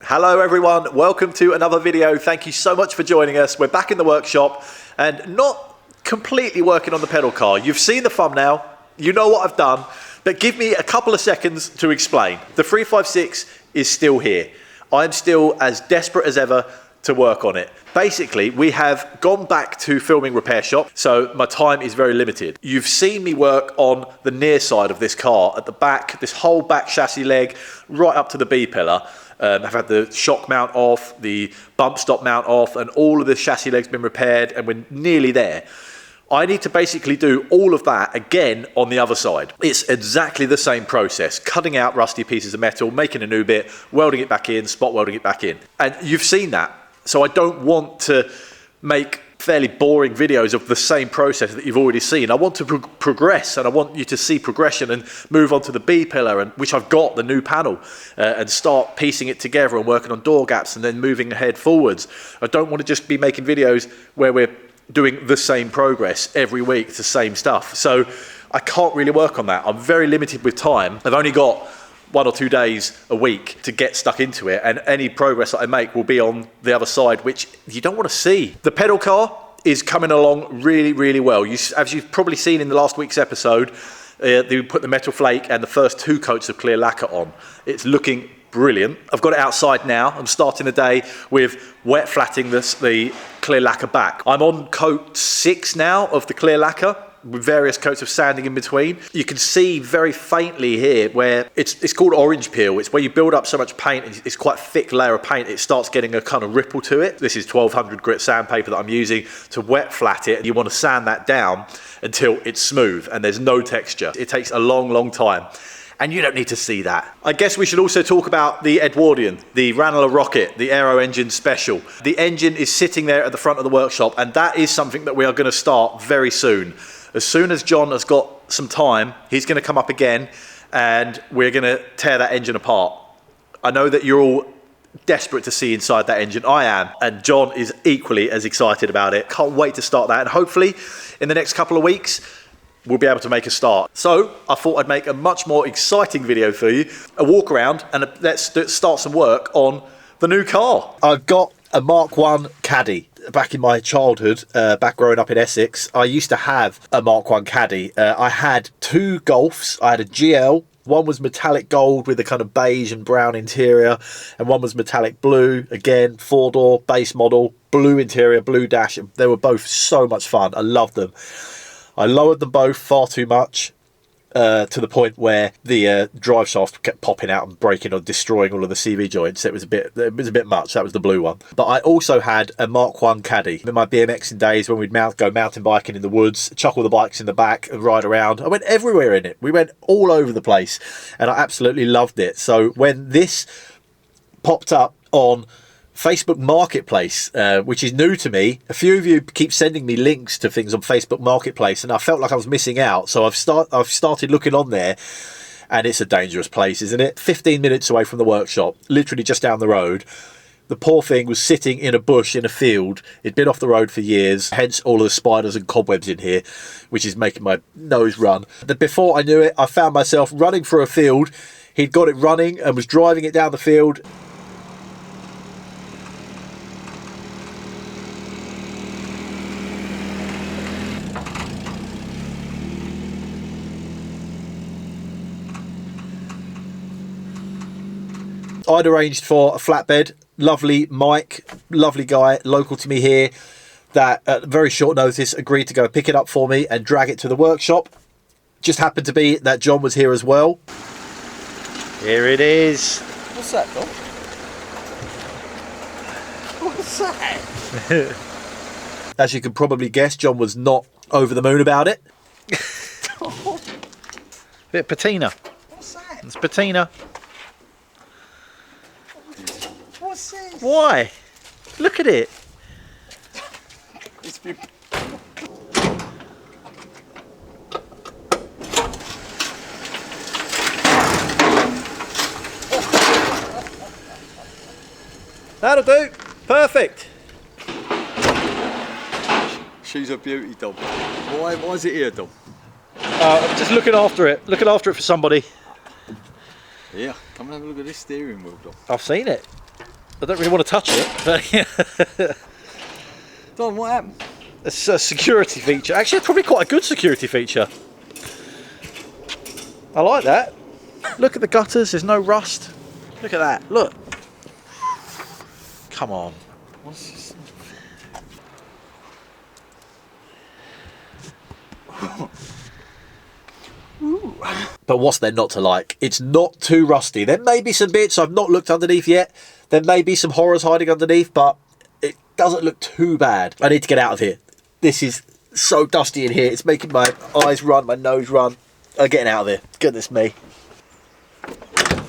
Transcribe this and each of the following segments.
Hello everyone, welcome to another video. Thank you so much for joining us. We're back in the workshop and not completely working on the pedal car. You've seen the thumbnail, you know what I've done, but give me a couple of seconds to explain. The 356 is still here. I'm still as desperate as ever to work on it. Basically, we have gone back to filming repair shop, so my time is very limited. You've seen me work on the near side of this car, at the back, this whole back chassis leg, right up to the B-pillar. I've had the shock mount off, the bump stop mount off, and all of the chassis legs been repaired, and we're nearly there. I need to basically do all of that again on the other side. It's exactly the same process, cutting out rusty pieces of metal, making a new bit, welding it back in, spot welding it back in. And you've seen that. So I don't want to make fairly boring videos of the same process that you've already seen. I want to progress, and I want you to see progression and move on to the B-pillar, and which I've got, the new panel, and start piecing it together and working on door gaps and then moving ahead forwards. I don't want to just be making videos where we're doing the same progress every week, the same stuff. So I can't really work on that. I'm very limited with time. I've only got 1 or 2 days a week to get stuck into it, and any progress that I make will be on the other side, which you don't want to see. The pedal car is coming along really, really well. As you've probably seen in the last week's episode, they put the metal flake and the first 2 coats of clear lacquer on. It's looking brilliant. I've got it outside now. I'm starting the day with wet flatting the clear lacquer back. I'm on coat 6 now of the clear lacquer, with various coats of sanding in between. You can see very faintly here where it's called orange peel. It's where you build up so much paint, and it's quite a thick layer of paint, it starts getting a kind of ripple to it. This is 1200 grit sandpaper that I'm using to wet flat it, and you want to sand that down until it's smooth and there's no texture. It takes a long, long time, and you don't need to see that. I guess we should also talk about the Edwardian, the Ranelagh Rocket, the Aero Engine Special. The engine is sitting there at the front of the workshop, and that is something that we are going to start very soon. As soon as John has got some time, he's going to come up again and we're going to tear that engine apart. I know that you're all desperate to see inside that engine. I am, and John is equally as excited about it. Can't wait to start that, and hopefully in the next couple of weeks we'll be able to make a start. So I thought I'd make a much more exciting video for you, a walk around, and let's start some work on the new car. I've got a Mark 1 Caddy. Back in my childhood, back growing up in Essex, I used to have a Mark 1 Caddy. I had 2 Golfs. I had a GL. One was metallic gold with a kind of beige and brown interior, and one was metallic blue. Again, 4-door base model, blue interior, blue dash. They were both so much fun. I loved them. I lowered them both far too much, to the point where the drive shaft kept popping out and breaking or destroying all of the CV joints. It was a bit much. That was the blue one. But I also had a Mark 1 Caddy in my BMXing days, when we'd go mountain biking in the woods, chuck all the bikes in the back and ride around. I went everywhere in it. We went all over the place, and I absolutely loved it. So when this popped up on Facebook Marketplace, which is new to me. A few of you keep sending me links to things on Facebook Marketplace, and I felt like I was missing out. So I've started looking on there, and it's a dangerous place, isn't it? 15 minutes away from the workshop, literally just down the road. The poor thing was sitting in a bush in a field. It'd been off the road for years, hence all of the spiders and cobwebs in here, which is making my nose run. But before I knew it, I found myself running through a field. He'd got it running and was driving it down the field. I'd arranged for a flatbed. Lovely Mike, lovely guy, local to me here, that at very short notice agreed to go pick it up for me and drag it to the workshop. Just happened to be that John was here as well. Here it is. What's that, Dom? What's that? As you can probably guess, John was not over the moon about it. Bit of patina. What's that? It's patina. What's this? Why? Look at it. It's been... That'll do. Perfect. She's a beauty, Dom. Why is it here, Dom? Just looking after it. Looking after it for somebody. Yeah, come and have a look at this steering wheel, Dom. I've seen it. I don't really want to touch it, but yeah. Dom, what happened? It's a security feature. Actually, it's probably quite a good security feature. I like that. Look at the gutters, there's no rust. Look at that, look. Come on. What's this? But what's there not to like? It's not too rusty. There may be some bits I've not looked underneath yet. There may be some horrors hiding underneath, but it doesn't look too bad. I need to get out of here. This is so dusty in here. It's making my eyes run, my nose run. I'm getting out of here. Goodness me.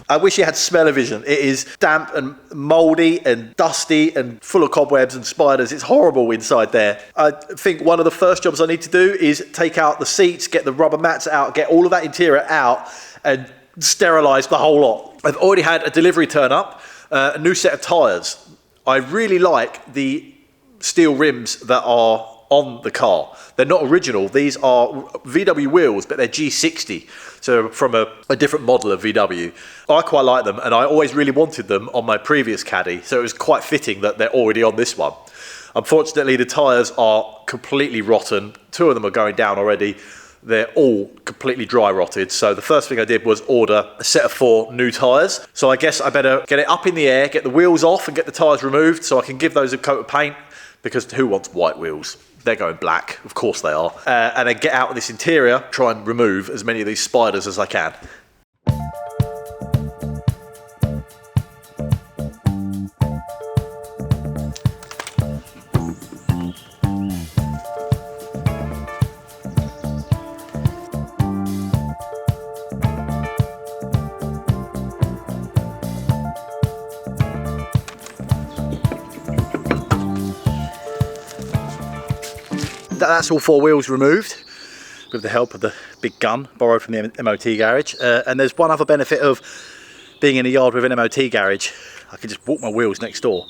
I wish you had smell-o-vision. It is damp and mouldy and dusty and full of cobwebs and spiders. It's horrible inside there. I think one of the first jobs I need to do is take out the seats, get the rubber mats out, get all of that interior out and sterilise the whole lot. I've already had a delivery turn up, a new set of tyres. I really like the steel rims that are on the car. They're not original. These are VW wheels, but they're G60. So from a different model of VW. I quite like them, and I always really wanted them on my previous Caddy, so it was quite fitting that they're already on this one. Unfortunately, the tyres are completely rotten. 2 of them are going down already. They're all completely dry rotted. So the first thing I did was order a set of 4 new tyres. So I guess I better get it up in the air, get the wheels off and get the tyres removed so I can give those a coat of paint, because who wants white wheels? They're going black, of course they are. And then get out of this interior, try and remove as many of these spiders as I can. That's all 4 wheels removed with the help of the big gun borrowed from the MOT garage. And there's one other benefit of being in a yard with an MOT garage. I can just walk my wheels next door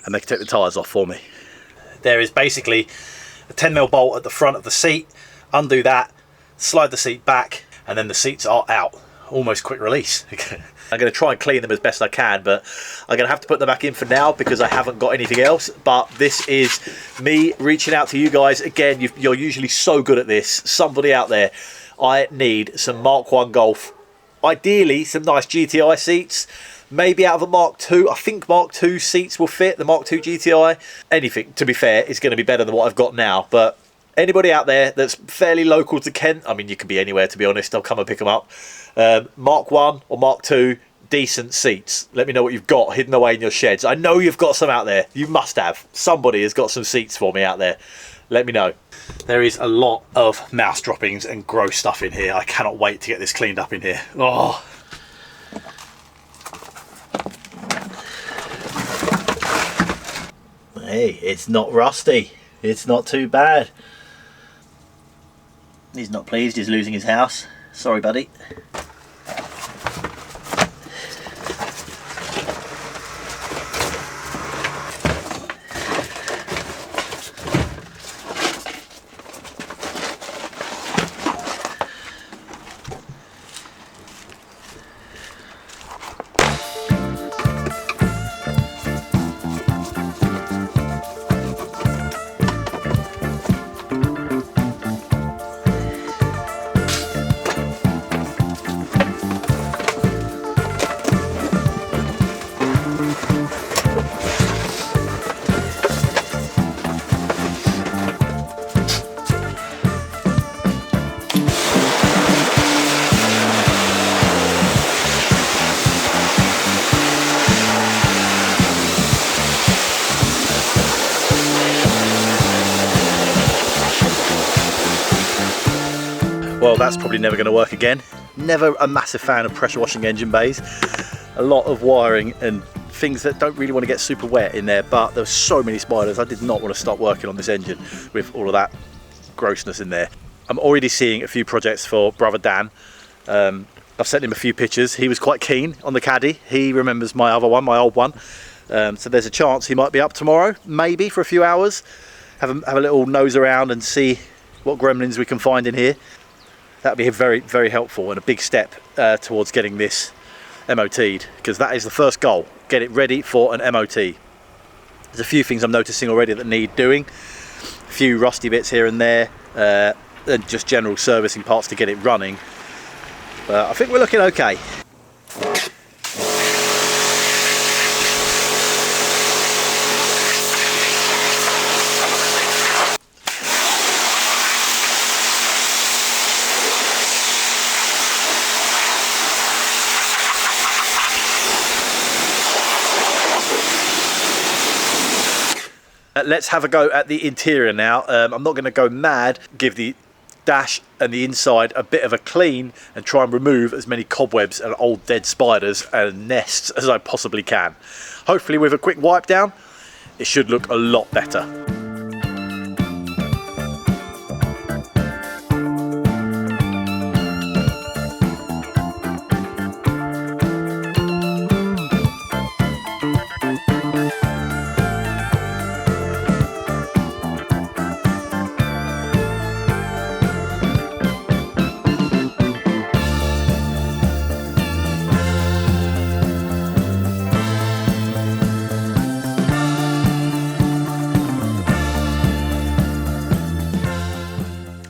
and they can take the tyres off for me. There is basically a 10mm bolt at the front of the seat. Undo that, slide the seat back, and then the seats are out. Almost quick release. I'm going to try and clean them as best I can, but I'm going to have to put them back in for now because I haven't got anything else. But this is me reaching out to you guys. Again, you're usually so good at this. Somebody out there, I need some Mark 1 Golf. Ideally, some nice GTI seats. Maybe out of a Mark II. I think Mark II seats will fit, the Mark II GTI. Anything, to be fair, is going to be better than what I've got now. But anybody out there that's fairly local to Kent, I mean, you can be anywhere, to be honest. I'll come and pick them up. Mark 1 or Mark II, decent seats. Let me know what you've got hidden away in your sheds. I know you've got some out there. You must have. Somebody has got some seats for me out there. Let me know. There is a lot of mouse droppings and gross stuff in here. I cannot wait to get this cleaned up in here. Oh. Hey, it's not rusty. It's not too bad. He's not pleased. He's losing his house. Sorry, buddy. Well, that's probably never going to work again. Never a massive fan of pressure washing engine bays. A lot of wiring and things that don't really want to get super wet in there, but there were so many spiders. I did not want to start working on this engine with all of that grossness in there. I'm already seeing a few projects for brother Dan. I've sent him a few pictures. He was quite keen on the Caddy. He remembers my other one, my old one. So there's a chance he might be up tomorrow, maybe for a few hours. Have a little nose around and see what gremlins we can find in here. That would be very, very helpful and a big step towards getting this MOT'd, because that is the first goal. get it ready for an MOT. There's a few things I'm noticing already that need doing, a few rusty bits here and there, and just general servicing parts to get it running. I think we're looking okay. Let's have a go at the interior now. I'm not going to go mad, give the dash and the inside a bit of a clean and try and remove as many cobwebs and old dead spiders and nests as I possibly can. Hopefully with a quick wipe down, it should look a lot better.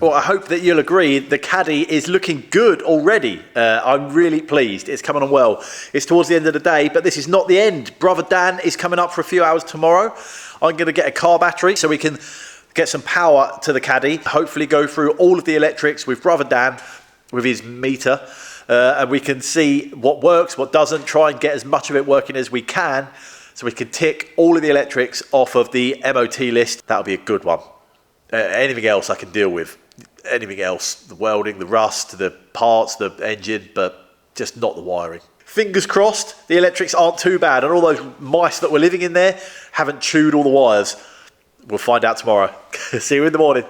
Well, I hope that you'll agree the Caddy is looking good already. I'm really pleased. It's coming on well. It's towards the end of the day, but this is not the end. Brother Dan is coming up for a few hours tomorrow. I'm going to get a car battery so we can get some power to the Caddy. Hopefully go through all of the electrics with Brother Dan, with his meter, and we can see what works, what doesn't, try and get as much of it working as we can so we can tick all of the electrics off of the MOT list. That'll be a good one. Anything else I can deal with. Anything else, the welding, the rust, the parts, the engine, but just not the wiring. Fingers crossed the electrics aren't too bad and all those mice that were living in there haven't chewed all the wires. We'll find out tomorrow. See you in the morning.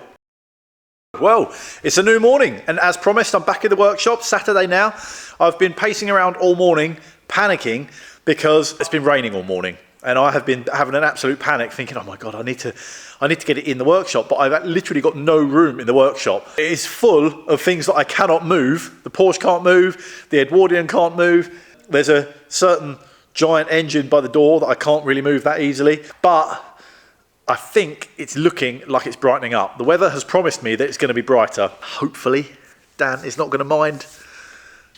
Well, it's a new morning and as promised I'm back in the workshop. Saturday now. I've been pacing around all morning panicking because it's been raining all morning. And I have been having an absolute panic thinking, oh my God, I need to get it in the workshop, but I've literally got no room in the workshop. It is full of things that I cannot move. The Porsche can't move, the Edwardian can't move. There's a certain giant engine by the door that I can't really move that easily, but I think it's looking like it's brightening up. The weather has promised me that it's going to be brighter. Hopefully, Dan is not going to mind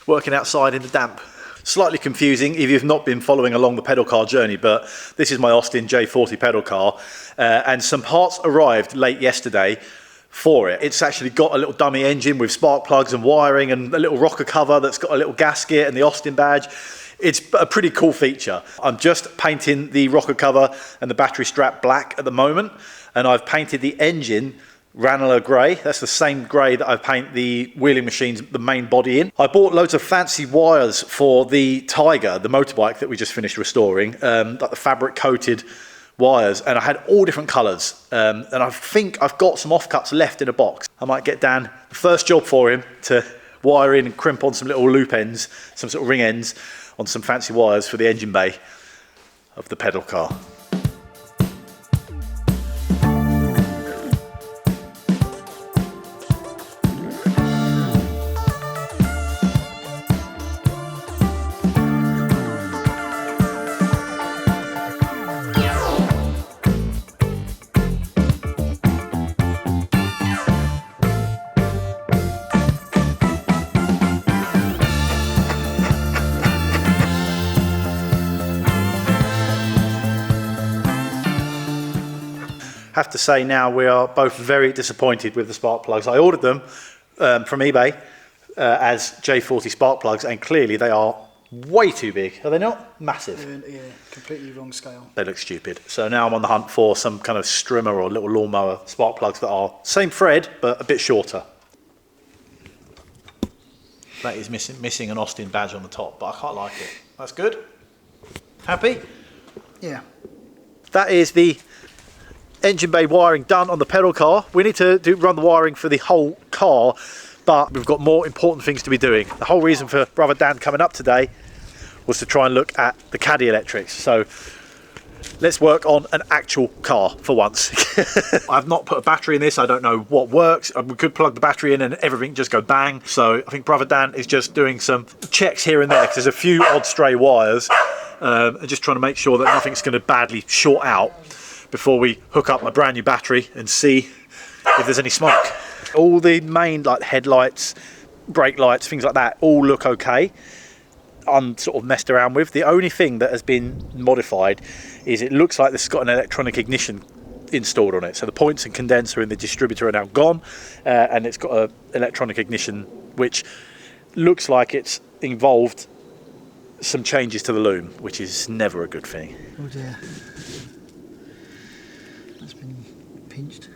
working outside in the damp. Slightly confusing if you've not been following along the pedal car journey, but this is my Austin J40 pedal car and some parts arrived late yesterday for it. It's actually got a little dummy engine with spark plugs and wiring and a little rocker cover that's got a little gasket and the Austin badge. It's a pretty cool feature. I'm just painting the rocker cover and the battery strap black at the moment, and I've painted the engine Ranelagh grey. That's the same grey that I paint the wheeling machines, the main body in. I bought loads of fancy wires for the Tiger, the motorbike that we just finished restoring, like the fabric coated wires, and I had all different colours. And I think I've got some offcuts left in a box. I might get Dan, the first job for him, to wire in and crimp on some little loop ends, some sort of ring ends on some fancy wires for the engine bay of the pedal car. Have to say now we are both very disappointed with the spark plugs. I ordered them from eBay as J40 spark plugs, and clearly they are way too big. Are they not? Massive. Yeah, completely wrong scale. They look stupid. So now I'm on the hunt for some kind of strimmer or little lawnmower spark plugs that are same thread but a bit shorter. That is missing an Austin badge on the top, but I quite like it. That's good. Happy? Yeah. That is the engine bay wiring done on the pedal car. We need to run the wiring for the whole car, but we've got more important things to be doing. The whole reason for Brother Dan coming up today was to try and look at the Caddy electrics. So let's work on an actual car for once. I've not put a battery in this. I don't know what works. We could plug the battery in and everything just go bang. So I think Brother Dan is just doing some checks here and there because there's a few odd stray wires and just trying to make sure that nothing's going to badly short out before we hook up my brand new battery and see if there's any smoke. All the main like headlights, brake lights, things like that all look okay. Sort of messed around with. The only thing that has been modified is it looks like this has got an electronic ignition installed on it. So the points and condenser in the distributor are now gone, and it's got an electronic ignition which looks like it's involved some changes to the loom, which is never a good thing. Oh dear. That's been pinched.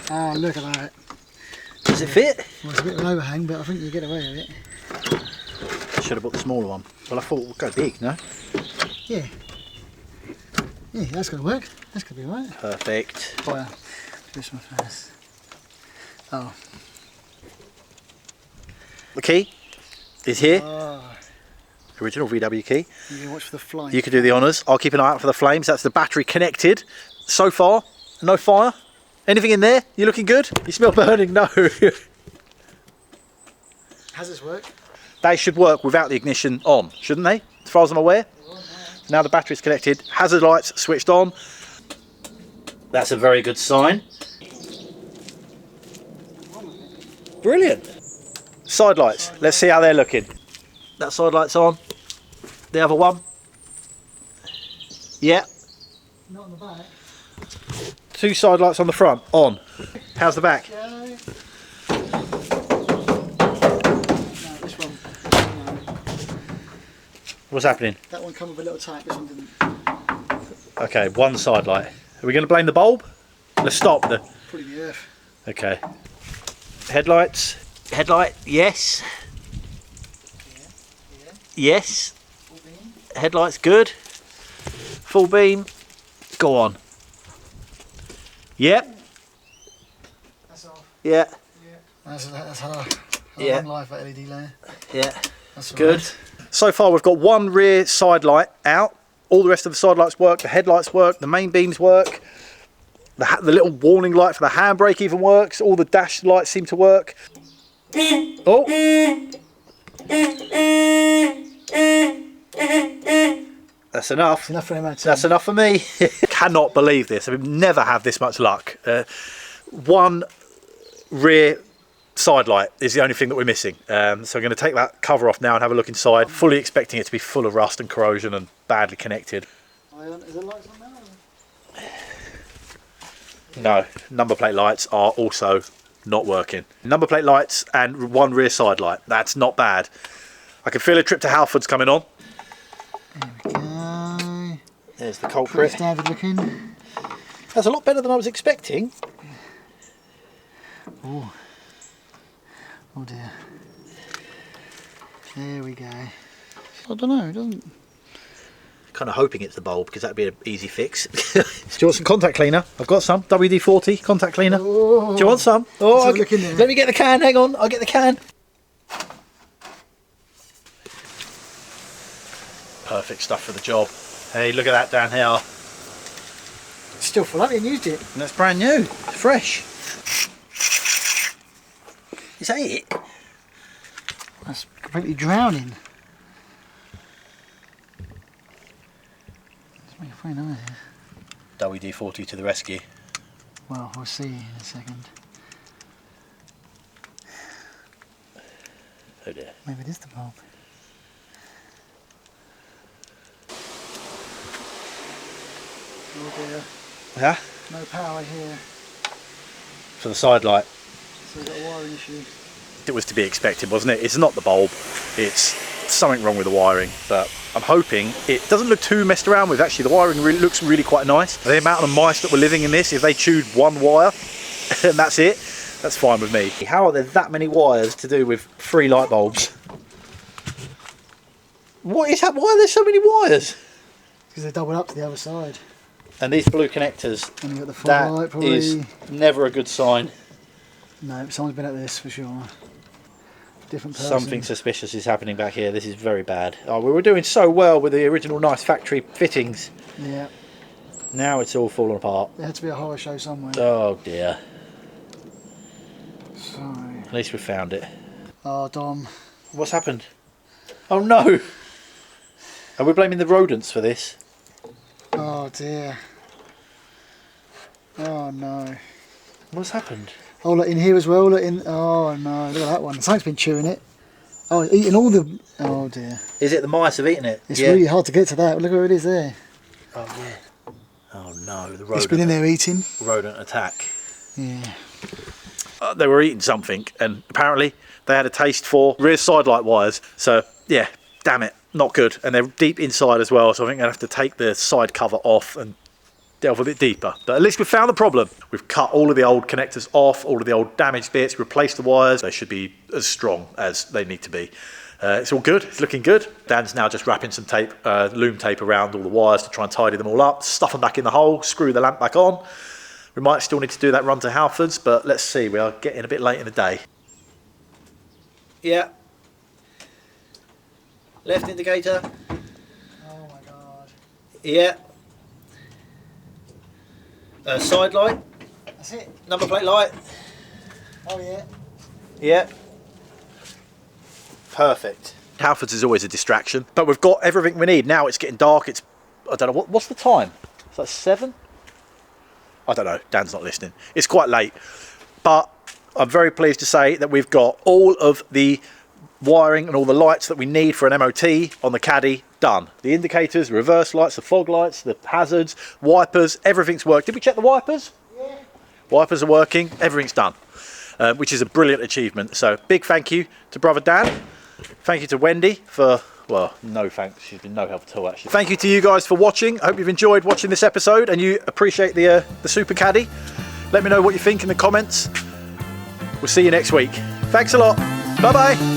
Oh, look at that. Does it fit? Well, it's a bit of an overhang, but I think you get away with it. Should have bought the smaller one. Well, I thought we'd go big, no? Yeah. Yeah, that's going to work. That's going to be alright. Perfect. Well, this one first. Oh. The key is here. Oh. Original VW key. You can watch for the flame. You can do the honours. I'll keep an eye out for the flames. That's the battery connected. So far, no fire. Anything in there? You looking good? You smell burning? No. Has this work? They should work without the ignition on, shouldn't they? As far as I'm aware. Now the battery's connected. Hazard lights switched on. That's a very good sign. Brilliant. Side lights. Let's see how they're looking. That side light's on. The other one. Yeah. Not on the back. Two side lights on the front. On. How's the back? No, this one. No. What's happening? That one come with a little tight, this one didn't. Okay, one side light. Are we going to blame the bulb? Let's stop the... Probably the earth. Okay. Headlights. Headlight, yes. Yeah. Yes. Full beam. Headlights, good. Full beam. Go on. Yep. That's off. Yeah. Yeah. That's had a Yeah. long life, that LED layer. Yeah. That's all Good. right. So far we've got one rear side light out. All the rest of the side lights work. The headlights work. The main beams work. The little warning light for the handbrake even works. All the dash lights seem to work. Oh. That's enough. Enough for him, I'd say. That's enough for me. Cannot believe this. I've never had this much luck. One rear side light is the only thing that we're missing. So I'm going to take that cover off now and have a look inside, fully expecting it to be full of rust and corrosion and badly connected. Is there lights on now? No, number plate lights are also not working. Number plate lights and one rear side light. That's not bad. I can feel a trip to Halford's coming on. There we go. There's the Pretty culprit. standard looking. That's a lot better than I was expecting. Oh. Oh dear. There we go. I don't know, it doesn't. Kind of hoping it's the bulb because that'd be an easy fix. Do you want some contact cleaner? I've got some. WD-40 contact cleaner. Oh. Do you want some? Oh, Let's have a look in there. let me get the can. Hang on, I'll get the can. Perfect stuff for the job. Hey, look at that down here. It's still full up, you haven't used it. And that's brand new, fresh. Is that it? That's completely drowning. Let's make a very nice. WD-40 to the rescue. Well, we'll see in a second. Oh dear. Maybe it is the bulb. Oh dear. Yeah? No power here. For the side light. So we've got a wiring issue. It was to be expected, wasn't it? It's not the bulb. It's something wrong with the wiring. But I'm hoping it doesn't look too messed around with. Actually, the wiring really looks really quite nice. The amount of mice that were living in this, if they chewed one wire and that's it, that's fine with me. How are there that many wires to do with 3 light bulbs? What is that? Why are there so many wires? Because they're doubled up to the other side. And these blue connectors, And you've got the full that light probably. is never a good sign. No, someone's been at this for sure. Different person. Something suspicious is happening back here. This is very bad. Oh, we were doing so well with the original nice factory fittings. Yeah. Now it's all falling apart. There had to be a horror show somewhere. Oh dear. Sorry. At least we found it. Oh, Dom. What's happened? Oh no! Are we blaming the rodents for this? Oh dear. Oh no. What's happened? Oh, look in here as well. Look in. Oh no, look at that one. Something's been chewing it. Oh, eating all the. Oh dear. Is it the mice have eaten it? It's really hard to get to that. Look where it is there. Oh yeah. Oh no, the rodent. It's been in there eating. Rodent attack. Yeah. They were eating something, and apparently they had a taste for rear side light wires. So yeah, damn it, not good. And they're deep inside as well. So I think I'll have to take the side cover off and delve a bit deeper. But at least we've found the problem. We've cut all of the old connectors off, all of the old damaged bits, replaced the wires. They should be as strong as they need to be. It's all good, it's looking good. Dan's now just wrapping some tape, loom tape around all the wires to try and tidy them all up, stuff them back in the hole, screw the lamp back on. We might still need to do that run to Halfords, but let's see, we are getting a bit late in the day. Yeah. Left indicator. Oh my god. Yeah. Side light. That's it. Number plate light. Oh yeah. Yeah. Perfect. Halfords is always a distraction, but we've got everything we need. Now it's getting dark. It's, I don't know, what's the time? It's like 7? I don't know. Dan's not listening. It's quite late, but I'm very pleased to say that we've got all of the wiring and all the lights that we need for an MOT on the Caddy done. The indicators, reverse lights, the fog lights, the hazards, wipers, everything's worked. Did we check the wipers? Yeah. Wipers are working. Everything's done, which is a brilliant achievement. So big thank you to brother Dan. Thank you to Wendy for, well, no thanks. She's been no help at all, actually. Thank you to you guys for watching. I hope you've enjoyed watching this episode and you appreciate the Super Caddy. Let me know what you think in the comments. We'll see you next week. Thanks a lot. Bye-bye.